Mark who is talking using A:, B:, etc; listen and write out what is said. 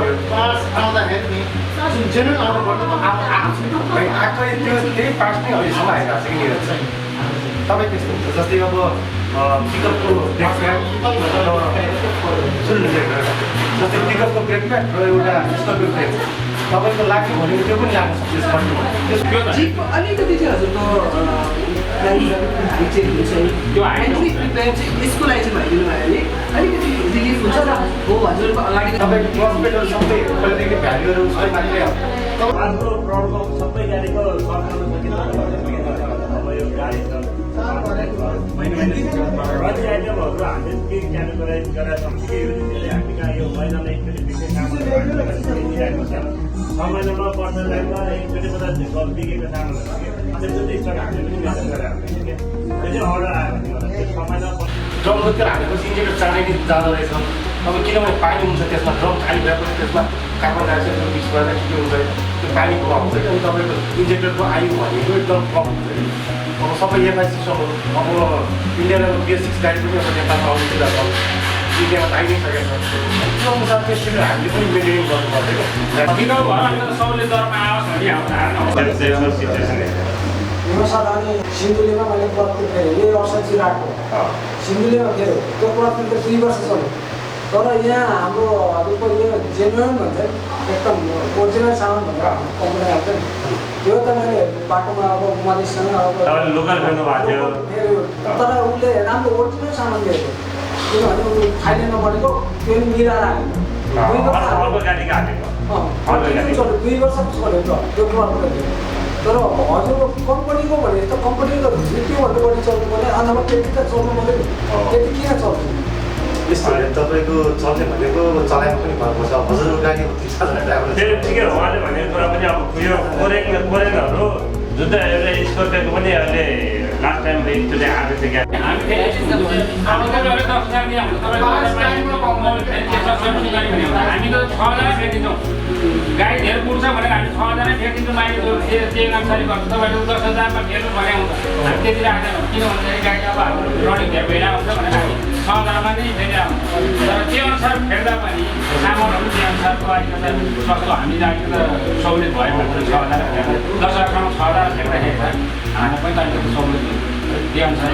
A: भयो
B: पास आउँदाखेरि नि जेन्युन आउनु पर्ने आएको छ
A: भाइ आएको त्यो त्यही पास नै अहिलेसम्म आइरहेको छ कि मेरो चाहिँ तपाईँ त्यस्तो हुन्छ जस्तै अब पिकअपको ब्रेक प्याड सुन्नु जस्तै पिकअपको ब्रेक प्याड र एउटा स्कर्पियो ब्रेक तपाईँको लाग्यो भने त्यो पनि लाग्न सक्छ
C: जिपको अलिकति चाहिँ हजुरको यसको लागि चाहिँ भइदिनु भयो भने अलिकति रिलिफ हुन्छ र हो हजुरको अगाडि
A: तपाईँको क्लच पेडल सबै पहिलादेखि भ्याल्युहरू उसकै मात्रै
D: हाम्रो प्रब्लम सबै गाडीको सल्भ गर्न सकिन्छ अब यो गाडी छ महिना आइटमहरू हामीले के क्याटेगोराइज गरेर सम्झिकै हो त्यसले हामी कहाँ यो महिनामा एकचोटि बिग्रेको सामानहरू 6 महिनामा पर्छ लाइनमा एकचोटि मात्रै बिग्रेको सामानहरू त्यसको स्टक हामीले पनि मेन्टेन गरेर त्यो चाहिँ अर्डर आयो भने त्यो 6 महिना
A: ड्रम बोकेर हालेपछि इन्जेक्टर चाँडै नै जाँदो रहेछ अब किनभने पानी हुन्छ त्यसमा ड्रम खाली भएपछि त्यसमा कार्बन डाइअक्साइड मिक्स गरेर के हुन्छ त्यो पानी प्रभाव हुन्छ अनि तपाईँको इन्जेक्टरको आयु भनेको एकदम कम हुन्छ अब सबै एफआई सिस्टमहरू अब इन्डियामा बेसिक्स गाडी पनि अब नेपालमा आउने कुरा छ इन्डियामा त आइ नै सकेको छ त्यो अनुसार त्यसरी हामीले पनि मेन्टेन गर्नुपर्छ
D: किन सबैले दरमा आओस् भने
E: यो सधैँ सिन्धुलीमा मैले प्रकृति फेरेँ यही असजी राखेको सिन्धुलीमा फेऱ्यो त्यो प्रकृति 2 वर्ष चल्यो तर यहाँ हाम्रो हजुरको यो जेन्युन भन्छ एकदम ओरिजिनल सामान भनेर कम्पनी आउँछ नि त्यो त मैले बाटोमा अब मधेससँग अब
D: लोकल फेर्नु भएको थियो
E: तर उसले राम्रो ओरिजिनल सामान दिएको किनभने ऊ थाइल्यान्डमा बढेको त्यो पनि मिलाएर
D: अर्को गाडीको हालेको
E: 2 वर्ष चल्यो त्यो प्रकृति तर हजुरको कम्पनीको भने त कम्पनीको त्योभन्दा बढी चल्नु पर्ने अथवा त्यति त चल्नु पर्दैन त्यति किन चल्छ
A: यस्तो तपाईँको चल्ने भनेको चलाइमा पनि भर पर्छ हजुरको गाडी
D: त्यो ठिकै हो उहाँले भनेको कुरा पनि अब यो कोरेनहरू जुन चाहिँ एउटा स्कोरको पनि अहिले लास्ट टाइम एकचोटि आएको थियो
F: हामी त 6जना भेटिन्छौँ गाडी धेरै कुर्छ भनेर हामी 6जना भेटिन्छौँ माइक त्यही अनुसार गर्छ तपाईँले 10,000मा फेर्नु भने हुन्छ हामी त्यति राख्दैनौँ किन भन्दाखेरि गाडी अब हाम्रो रनिङ धेरै भइरहेको हुन्छ भनेर हामी 6जनामा नै फेरिरहेको हुन्छ तर त्यो अनुसार फेर्दा पनि सामानहरू त्यो अनुसारको अनुसार जस्तो हामी गाडी त सहुलियत भयो भने 6जना फेर्दा 10,000मा 6जना फेर्दाखेरि हामीलाई पनि त अलिकति सहुलियत त्यो अनुसार